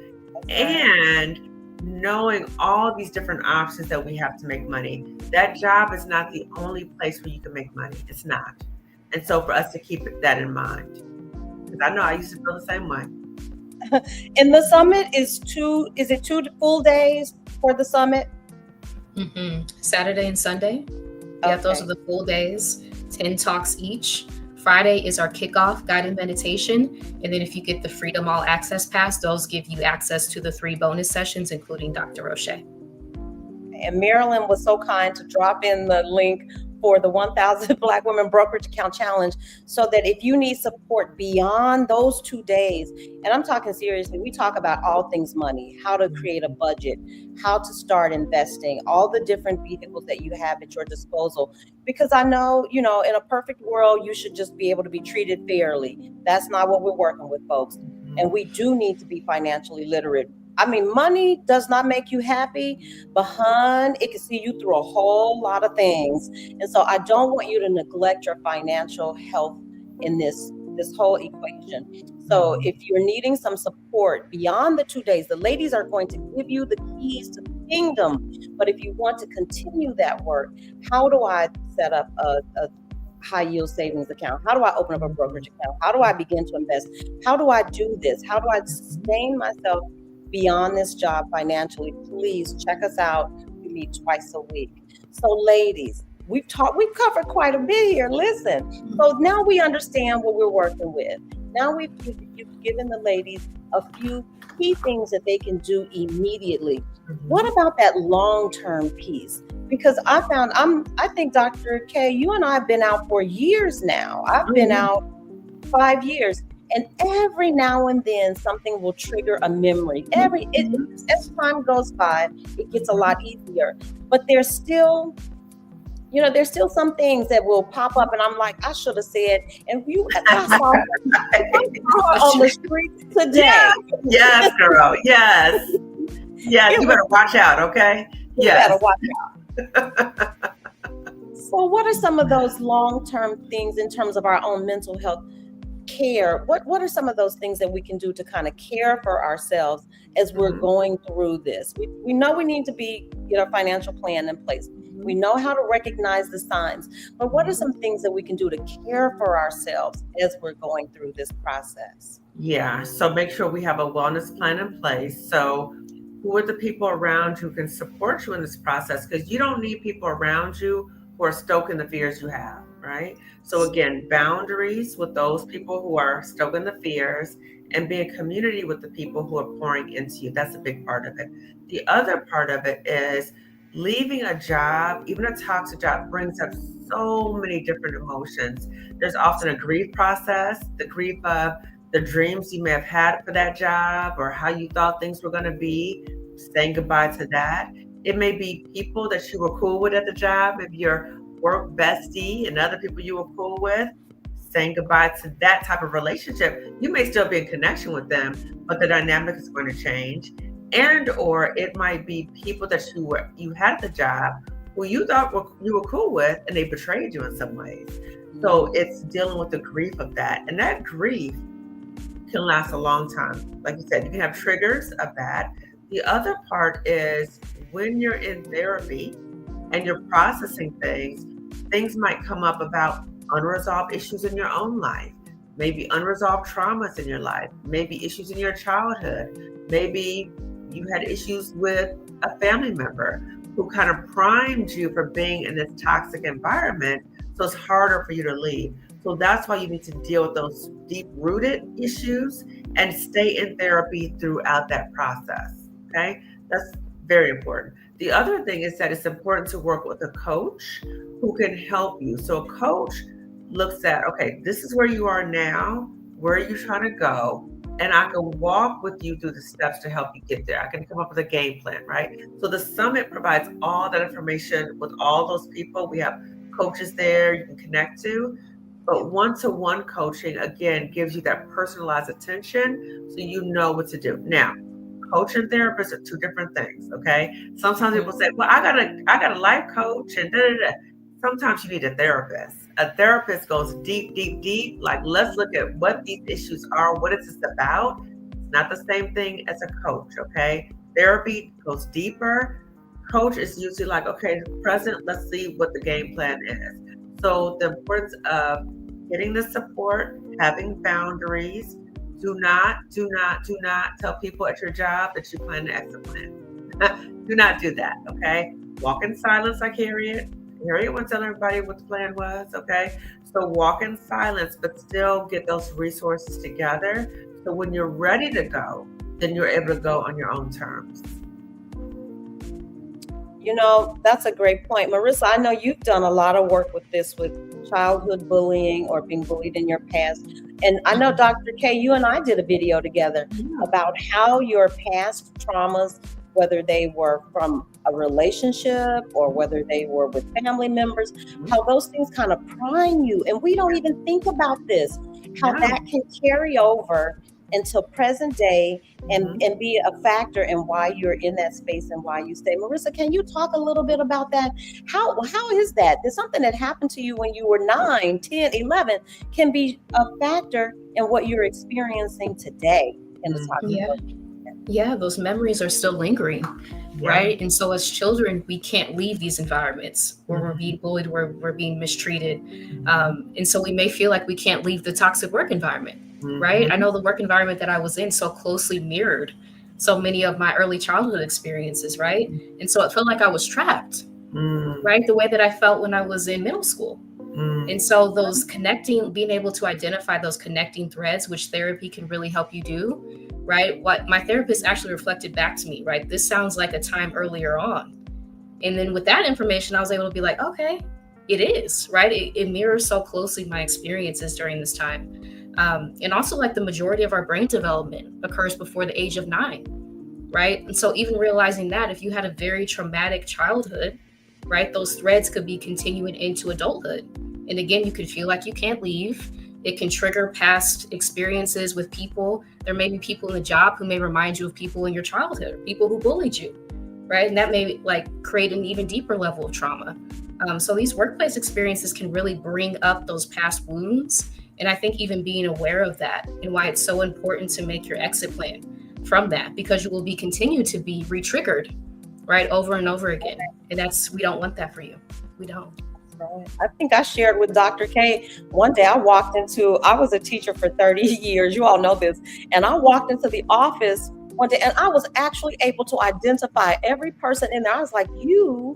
and knowing all these different options that we have to make money. That job is not the only place where you can make money. It's not. And so for us to keep that in mind, because I know I used to feel the same way. And the summit is it 2 full days for the summit? Saturday and Sunday. Yeah, those are the full days, 10 talks each. Friday is our kickoff guided meditation. And then if you get the Freedom All Access Pass, those give you access to the 3 bonus sessions, including Dr. Roche. And Marilyn was so kind to drop in the link for the 1,000 Black Women Brokerage Account Challenge, so that if you need support beyond those 2 days, and I'm talking seriously, we talk about all things money, how to create a budget, how to start investing, all the different vehicles that you have at your disposal. Because I know, in a perfect world, you should just be able to be treated fairly. That's not what we're working with, folks. And we do need to be financially literate. I mean, money does not make you happy, but it can see you through a whole lot of things. And so I don't want you to neglect your financial health in this whole equation. So if you're needing some support beyond the 2 days, the ladies are going to give you the keys to the kingdom. But if you want to continue that work, how do I set up a high yield savings account? How do I open up a brokerage account? How do I begin to invest? How do I do this? How do I sustain myself beyond this job financially? Please check us out. We meet twice a week. So ladies, we've covered quite a bit here. Listen, so now we understand what we're working with. Now you've given the ladies a few key things that they can do immediately. What about that long-term piece? Because I think Dr. K, you and I have been out for years now. I've been out 5 years. And every now and then something will trigger a memory. As time goes by, it gets a lot easier. But there's still some things that will pop up, and I'm like, I should have said. And I saw her on the street today. Yes, girl. Yes. Yes. You better watch out. Okay. Yes. You better watch out. So, what are some of those long-term things in terms of our own mental health care? What are some of those things that we can do to kind of care for ourselves as we're going through this? We know we need to get a financial plan in place. We know how to recognize the signs, but what are some things that we can do to care for ourselves as we're going through this process? Yeah, so make sure we have a wellness plan in place. So Who are the people around you who can support you in this process? Because you don't need people around you who are stoking the fears you have, right? So again, boundaries with those people who are stoking the fears, and be in community with the people who are pouring into you. That's a big part of it. The other part of it is leaving a job, even a toxic job, brings up so many different emotions. There's often a grief process, the grief of the dreams you may have had for that job or how you thought things were going to be, saying goodbye to that. It may be people that you were cool with at the job, maybe your work bestie and other people you were cool with, saying goodbye to that type of relationship. You may still be in connection with them, but the dynamic is going to change. And or it might be people that you had at the job who you thought you were cool with, and they betrayed you in some ways. So it's dealing with the grief of that, and that grief can last a long time. Like you said, you can have triggers of that. The other part is when you're in therapy and you're processing things might come up about unresolved issues in your own life, maybe unresolved traumas in your life, maybe issues in your childhood, maybe you had issues with a family member who kind of primed you for being in this toxic environment. So it's harder for you to leave. So that's why you need to deal with those deep-rooted issues and stay in therapy throughout that process. Okay, that's very important. The other thing is that it's important to work with a coach who can help you. So a coach looks at, okay, this is where you are now, where are you trying to go? And I can walk with you through the steps to help you get there. I can come up with a game plan, right? So the summit provides all that information with all those people. We have coaches there you can connect to. But one-to-one coaching, again, gives you that personalized attention so you know what to do. Now, coach and therapist are two different things, okay? Sometimes people say, well, I got a life coach and da-da-da. Sometimes you need a therapist. A therapist goes deep, deep, deep. Like, let's look at what these issues are. What is this about? It's not the same thing as a coach, okay? Therapy goes deeper. Coach is usually like, okay, present, let's see what the game plan is. So the importance of getting the support, having boundaries. Do not tell people at your job that you plan to exit plan. Do not do that, okay? Walk in silence like Harriet. Harriet won't tell everybody what the plan was, okay? So walk in silence, but still get those resources together. So when you're ready to go, then you're able to go on your own terms. You know, that's a great point. Marissa, I know you've done a lot of work with this, with childhood bullying or being bullied in your past. And I know, Dr. K, you and I did a video together about how your past traumas, whether they were from a relationship or whether they were with family members, how those things kind of prime you. And we don't even think about this, how that can carry over until present day and be a factor in why you're in that space and why you stay. Marissa, can you talk a little bit about that? How is that? There's something that happened to you when you were 9, 10, 11 can be a factor in what you're experiencing today in the toxic Yeah, those memories are still lingering, right? And so as children, we can't leave these environments where we're being bullied, where we're being mistreated. And so we may feel like we can't leave the toxic work environment, right? I know the work environment that I was in so closely mirrored so many of my early childhood experiences, right? And so it felt like I was trapped, right? The way that I felt when I was in middle school. And so those being able to identify those connecting threads, which therapy can really help you do, right? What my therapist actually reflected back to me, right? This sounds like a time earlier on. And then with that information, I was able to be like, okay, it is, right? It mirrors so closely my experiences during this time. And also, like, the majority of our brain development occurs before the age of 9, right? And so even realizing that if you had a very traumatic childhood, right, those threads could be continuing into adulthood. And again, you could feel like you can't leave. It can trigger past experiences with people. There may be people in the job who may remind you of people in your childhood, people who bullied you, right? And that may create an even deeper level of trauma. So these workplace experiences can really bring up those past wounds. And I think even being aware of that and why it's so important to make your exit plan from that, because you will be continued to be re-triggered, right, over and over again. And we don't want that for you. We don't. I think I shared with Dr. K one day. I was a teacher for 30 years. You all know this. And I walked into the office one day, and I was actually able to identify every person in there. I was like, you're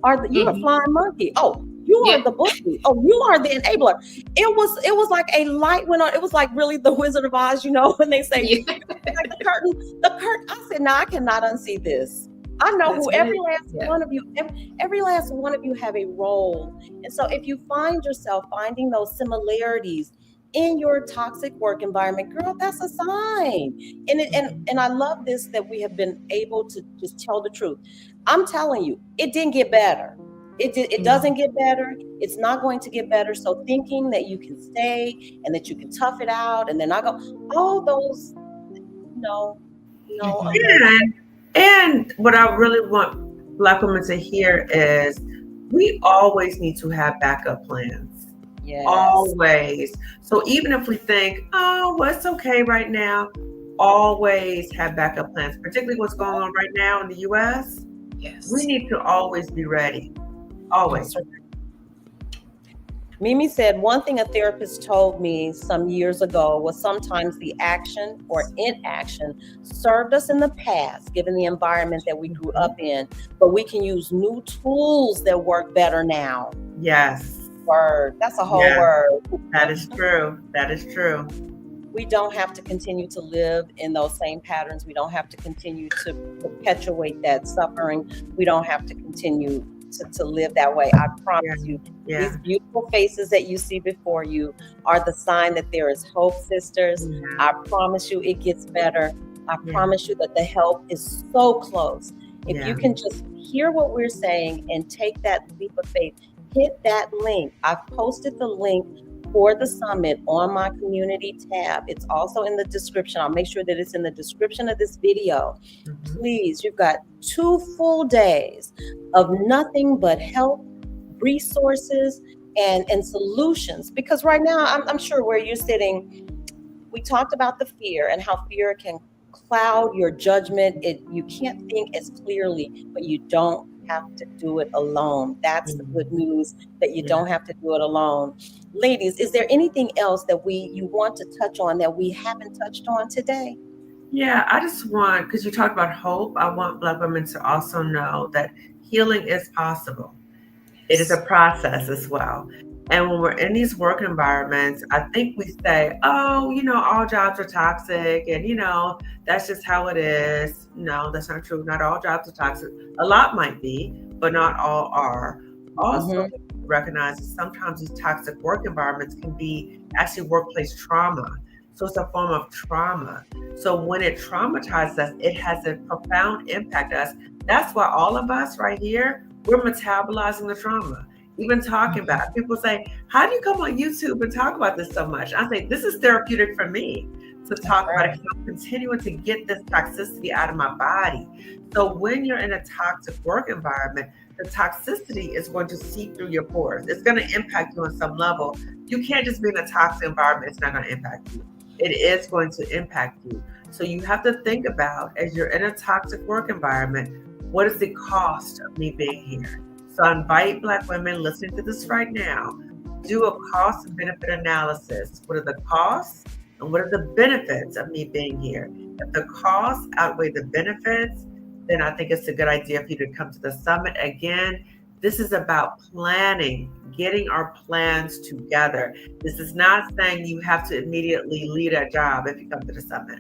a flying monkey. Oh, you are the bully. Oh, you are the enabler. It was like a light went on. It was like really the Wizard of Oz, when they say like the curtain. I said, no, I cannot unsee this. I know who every last one of you, every last one of you have a role. And so if you find yourself finding those similarities in your toxic work environment, girl, that's a sign. And I love this, that we have been able to just tell the truth. I'm telling you, it didn't get better. It doesn't get better. It's not going to get better. So thinking that you can stay and that you can tough it out and then I go, all those, no. And what I really want Black women to hear is we always need to have backup plans. Yes. Always. So even if we think, oh, well, it's okay right now, always have backup plans, particularly what's going on right now in the US. Yes. We need to always be ready. Always. Mimi said, one thing a therapist told me some years ago was sometimes the action or inaction served us in the past, given the environment that we grew up in, but we can use new tools that work better now. Yes. Word. That's a whole word. That is true. That is true. We don't have to continue to live in those same patterns. We don't have to continue to perpetuate that suffering. We don't have to continue to live that way. I promise you, these beautiful faces that you see before you are the sign that there is hope, sisters. I promise you it gets better. I promise you that the help is so close. If you can just hear what we're saying and take that leap of faith, hit that link. I've posted the link for the summit on my community tab. It's also in the description. I'll make sure that it's in the description of this video. Please, you've got 2 full days of nothing but help, resources, and solutions. Because right now, I'm sure where you're sitting, we talked about the fear and how fear can cloud your judgment. You can't think as clearly, but you don't have to do it alone. That's the good news, that you don't have to do it alone. Ladies, is there anything else that you want to touch on that we haven't touched on today? Yeah, I just want, because you talked about hope, I want Black women to also know that healing is possible. It is a process as well. And when we're in these work environments, I think we say, oh, all jobs are toxic and, that's just how it is. No, that's not true. Not all jobs are toxic. A lot might be, but not all are. Also, recognize that sometimes these toxic work environments can be actually workplace trauma. So it's a form of trauma. So when it traumatizes us, it has a profound impact on us. That's why all of us right here, we're metabolizing the trauma. Even talking about it. People say, how do you come on YouTube and talk about this so much? I say, this is therapeutic for me to talk about it. I'm continuing to get this toxicity out of my body. So when you're in a toxic work environment, the toxicity is going to seep through your pores. It's going to impact you on some level. You can't just be in a toxic environment. It's not going to impact you. It is going to impact you. So you have to think about, as you're in a toxic work environment, what is the cost of me being here? So I invite Black women listening to this right now, do a cost and benefit analysis. What are the costs and what are the benefits of me being here? If the costs outweigh the benefits, then I think it's a good idea for you to come to the summit. Again, this is about planning, getting our plans together. This is not saying you have to immediately leave a job if you come to the summit.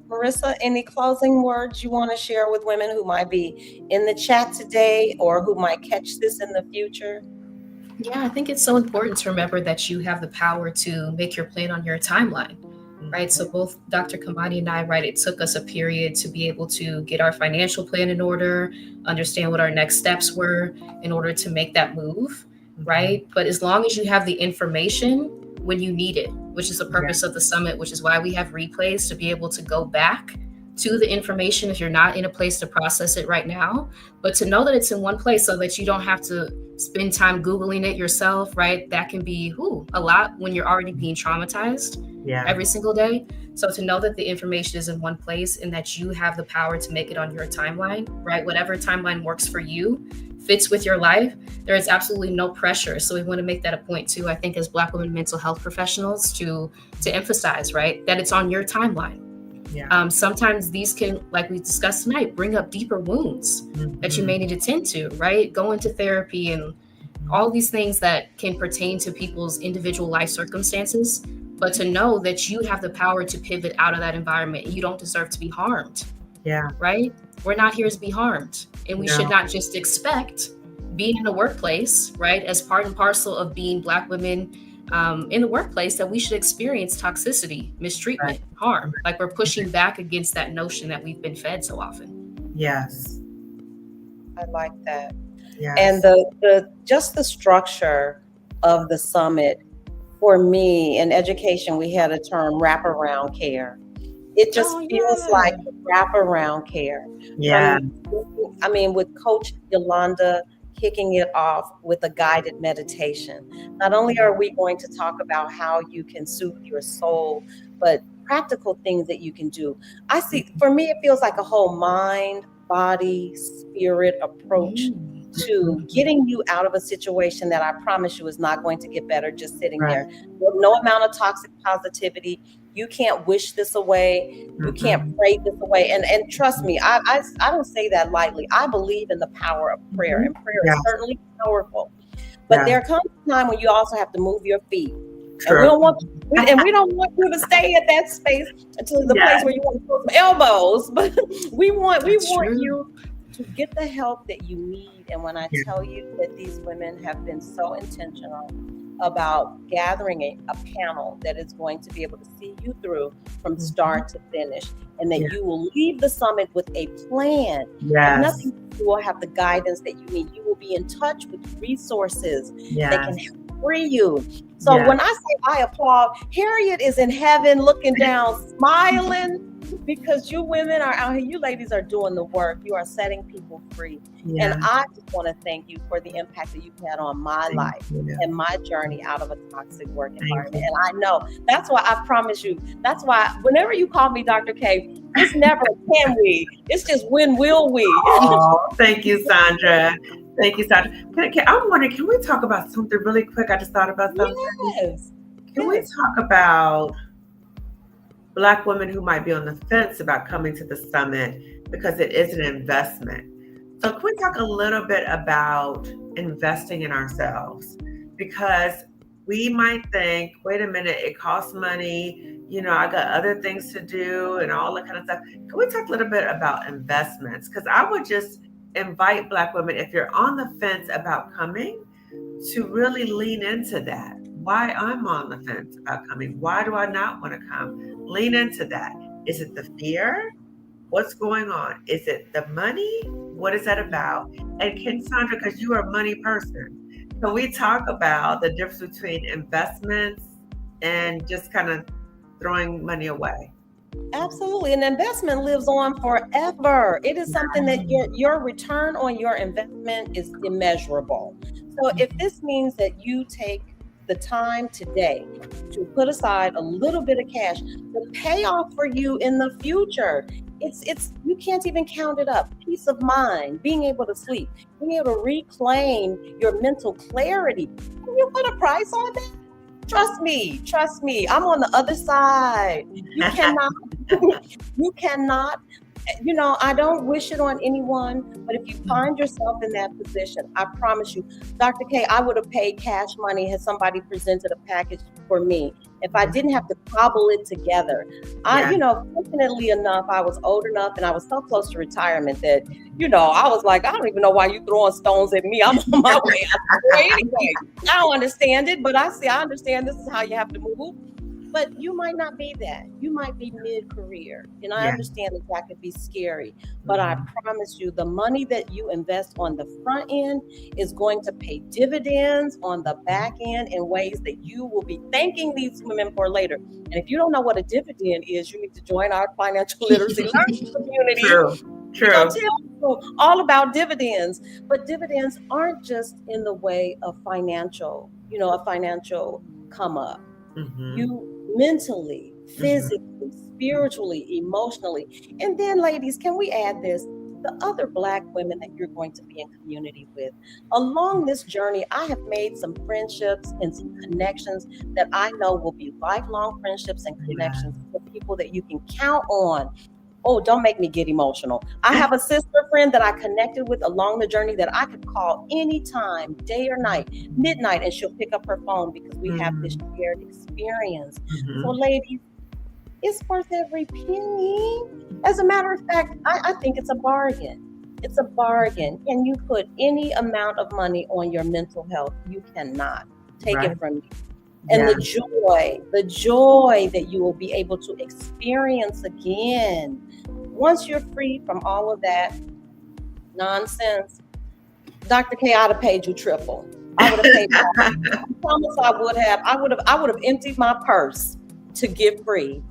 Marissa, any closing words you want to share with women who might be in the chat today or who might catch this in the future? Yeah, I think it's so important to remember that you have the power to make your plan on your timeline, right? So both Dr. Kimami and I, right, it took us a period to be able to get our financial plan in order, understand what our next steps were in order to make that move, right? But as long as you have the information when you need it, which is the purpose of the summit, which is why we have replays to be able to go back to the information if you're not in a place to process it right now, but to know that it's in one place so that you don't have to spend time Googling it yourself, right? That can be a lot when you're already being traumatized every single day. So to know that the information is in one place and that you have the power to make it on your timeline, right? Whatever timeline works for you, fits with your life, there is absolutely no pressure. So we want to make that a point too, I think, as Black women mental health professionals to emphasize, right, that it's on your timeline. Yeah. Sometimes these can, like we discussed tonight, bring up deeper wounds that you may need to tend to, right? Go into therapy and all these things that can pertain to people's individual life circumstances. But to know that you have the power to pivot out of that environment, you don't deserve to be harmed. Yeah. Right? We're not here to be harmed. And we should not just expect being in the workplace, right, as part and parcel of being Black women in the workplace, that we should experience toxicity, mistreatment, harm. Like we're pushing back against that notion that we've been fed so often. Yes. I like that. Yes. And the structure of the summit, for me in education, we had a term wraparound care. It just feels like wraparound care. Yeah. I mean, with Coach Yolanda kicking it off with a guided meditation. Not only are we going to talk about how you can soothe your soul, but practical things that you can do. I see, for me, it feels like a whole mind, body, spirit approach to getting you out of a situation that I promise you is not going to get better just sitting there. No amount of toxic positivity. You can't wish this away. You can't pray this away. And trust me, I don't say that lightly. I believe in the power of prayer, and prayer is certainly powerful. But there comes a time when you also have to move your feet. And we don't want you to stay at that space until the place where you want to put some elbows. But we want you to get the help that you need. And when I tell you that these women have been so intentional about gathering a panel that is going to be able to see you through from start to finish, and that you will leave the summit with a plan. Nothing, you will have the guidance that you need. You will be in touch with resources that can help free you. So when I say I applaud, Harriet is in heaven looking down, smiling, because you women are out here, you ladies are doing the work. You are setting people free. And I just want to thank you for the impact that you've had on my life and my journey out of a toxic work environment. And I know that's why I promise you, that's why whenever you call me Dr. K, it's never can we, it's just when will we. Oh, thank you, Sondra. Thank you, Sondra. I'm wondering, can we talk about something really quick? I just thought about something. Can we talk about Black women who might be on the fence about coming to the summit because it is an investment? So can we talk a little bit about investing in ourselves? Because we might think, wait a minute, it costs money. You know, I got other things to do and all that kind of stuff. Can we talk a little bit about investments? Because I would just invite Black women, if you're on the fence about coming, to really lean into that. Why I'm on the fence about coming? Why do I not want to come? Lean into that. Is it the fear? What's going on? Is it the money? What is that about? And can Sondra, because you are a money person, can we talk about the difference between investments and just kind of throwing money away? Absolutely. An investment lives on forever. It is something that your return on your investment is immeasurable. So if this means that you take the time today to put aside a little bit of cash, the payoff for you in the future, it's you can't even count it up. Peace of mind, being able to sleep, being able to reclaim your mental clarity. Can you put a price on that? Trust me, I'm on the other side. You cannot, you know, I don't wish it on anyone, but if you find yourself in that position, I promise you, Dr. K, I would have paid cash money had somebody presented a package for me. If I didn't have to cobble it together. You know, fortunately enough, I was old enough and I was so close to retirement that, you know, I was like, I don't even know why you throwing stones at me. I'm on my way out anyway. I don't understand it, but I understand this is how you have to move. But you might not be that. You might be mid-career. And I understand that could be scary. But I promise you, the money that you invest on the front end is going to pay dividends on the back end in ways that you will be thanking these women for later. And if you don't know what a dividend is, you need to join our financial literacy learning community. True. I'll tell you all about dividends. But dividends aren't just in the way of financial, you know, a financial come up. You mentally, physically, spiritually, emotionally. And then, ladies, can we add this? The other Black women that you're going to be in community with. Along this journey, I have made some friendships and some connections that I know will be lifelong friendships and connections with people that you can count on. Oh, don't make me get emotional. I have a sister friend that I connected with along the journey that I could call anytime, day or night, midnight, and she'll pick up her phone because we have this shared experience. So ladies, it's worth every penny. As a matter of fact, I think it's a bargain. It's a bargain. Can you put any amount of money on your mental health? You cannot. Take it from me. And the joy that you will be able to experience again once you're free from all of that nonsense. Dr. K, I'd have paid you triple. I would have paid. I promise I would have. I would have emptied my purse to get free.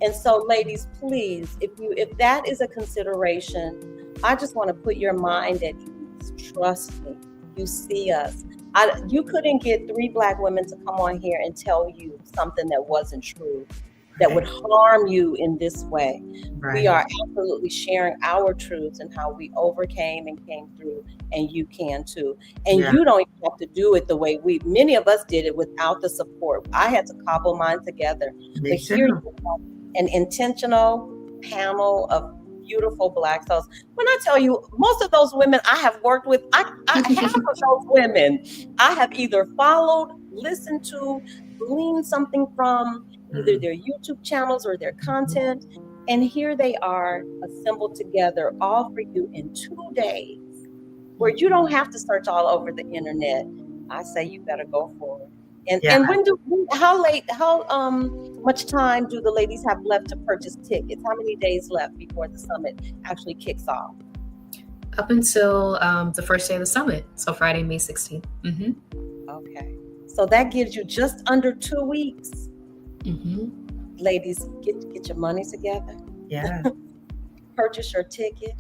And so, ladies, please, if that is a consideration, I just want to put your mind at ease. Trust me. You see us. You couldn't get 3 Black women to come on here and tell you something that wasn't true, that would harm you in this way. We are absolutely sharing our truths and how we overcame and came through, and you can too. And you don't even have to do it the way many of us did it without the support. I had to cobble mine together. But here you have an intentional panel of beautiful Black souls. When I tell you, most of those women I have worked with, I half of those women I have either followed, listened to, gleaned something from either their YouTube channels or their content. And here they are assembled together all for you in 2 days, where you don't have to search all over the internet. I say you better go for it. And how much time do the ladies have left to purchase tickets? How many days left before the summit actually kicks off? Up until the first day of the summit, so Friday, May 16th. Okay, so that gives you just under 2 weeks. Ladies, get your money together. Purchase your ticket.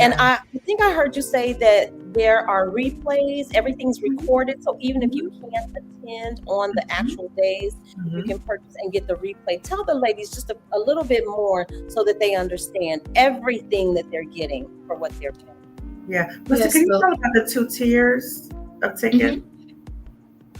And I think I heard you say that there are replays. Everything's recorded, so even if you can't attend on the actual days, you can purchase and get the replay. Tell the ladies just a little bit more so that they understand everything that they're getting for what they're paying. Can you talk about the 2 tiers of ticket?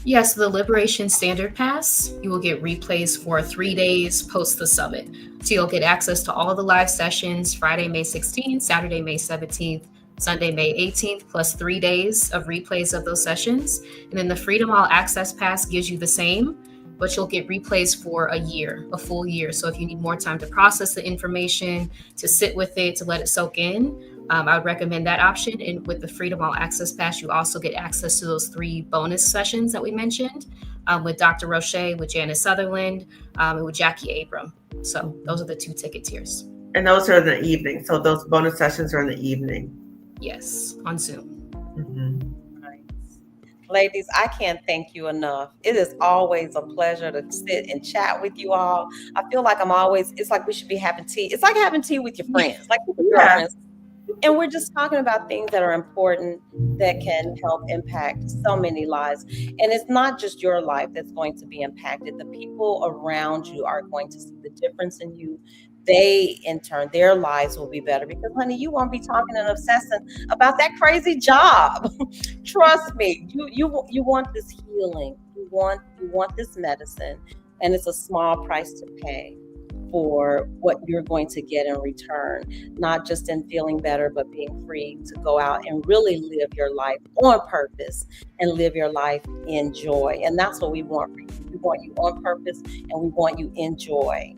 Yes, the Liberation Standard Pass, you will get replays for 3 days post the summit. So you'll get access to all the live sessions Friday, May 16th, Saturday, May 17th, Sunday, May 18th, plus 3 days of replays of those sessions. And then the Freedom All Access Pass gives you the same, but you'll get replays for a full year. So if you need more time to process the information, to sit with it, to let it soak in, I would recommend that option. And with the Freedom All Access Pass, you also get access to those 3 bonus sessions that we mentioned with Dr. Roche, with Janice Sutherland, and with Jackie Abram. So those are the 2 ticket tiers. And those are in the evening. So those bonus sessions are in the evening. Yes, on Zoom. Nice. Ladies, I can't thank you enough. It is always a pleasure to sit and chat with you all. I feel like it's like we should be having tea. It's like having tea with your friends, like with your girlfriends. And we're just talking about things that are important that can help impact so many lives. And it's not just your life that's going to be impacted. The people around you are going to see the difference in you. They, in turn, their lives will be better because, honey, you won't be talking and obsessing about that crazy job. Trust me, you want this healing. You want this medicine, and it's a small price to pay for what you're going to get in return, not just in feeling better, but being free to go out and really live your life on purpose and live your life in joy. And that's what we want for you. We want you on purpose and we want you in joy.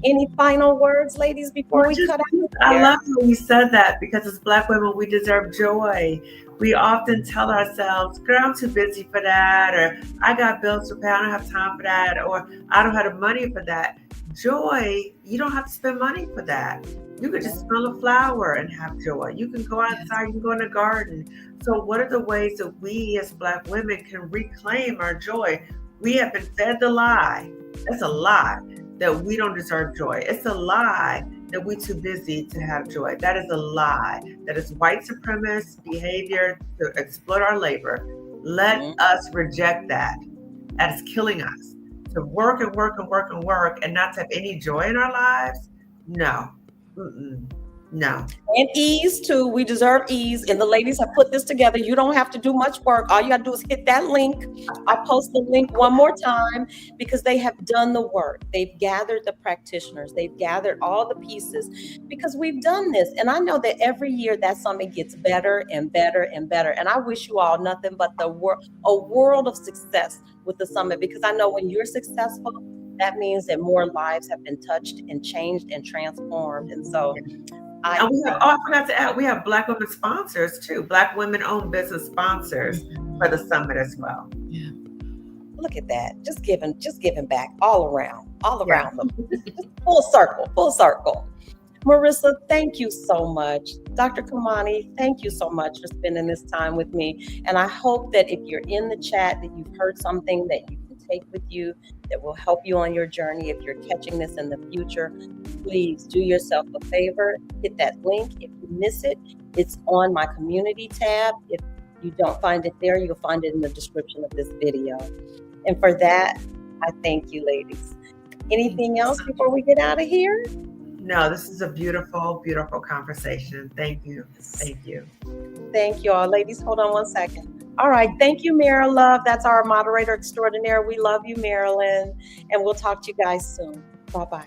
Any final words, ladies, before we cut out? I love how you said that, because as Black women, we deserve joy. We often tell ourselves, girl, I'm too busy for that, or I got bills to pay, I don't have time for that, or I don't have the money for that. Joy, you don't have to spend money for that. You could just smell a flower and have joy. You can go outside, you can go in the garden. So what are the ways that we as Black women can reclaim our joy? We have been fed the lie. That's a lie that we don't deserve joy. It's a lie that we're too busy to have joy. That is a lie. That is white supremacist behavior to exploit our labor. Let us reject that. That is killing us. To work and work and work and work and not to have any joy in our lives? No. No. And ease too. We deserve ease. And the ladies have put this together. You don't have to do much work. All you got to do is hit that link. I'll post the link one more time because they have done the work. They've gathered the practitioners. They've gathered all the pieces because we've done this. And I know that every year that summit gets better and better and better. And I wish you all nothing but a world of success with the summit, because I know when you're successful, that means that more lives have been touched and changed and transformed. And so I forgot to add, we have Black women sponsors too. Black women owned business sponsors for the summit as well. Yeah. Look at that. Just giving back all around them. Full circle. Marissa, thank you so much. Dr. Kimami, thank you so much for spending this time with me. And I hope that if you're in the chat that you've heard something that you can take with you that will help you on your journey. If you're catching this in the future, please do yourself a favor, hit that link. If you miss it, it's on my community tab. If you don't find it there, you'll find it in the description of this video. And for that, I thank you, ladies. Anything else before we get out of here? No, this is a beautiful, beautiful conversation. Thank you. Thank you. Thank you all. Ladies, hold on one second. All right. Thank you, Mara Love. That's our moderator extraordinaire. We love you, Marilyn. And we'll talk to you guys soon. Bye-bye.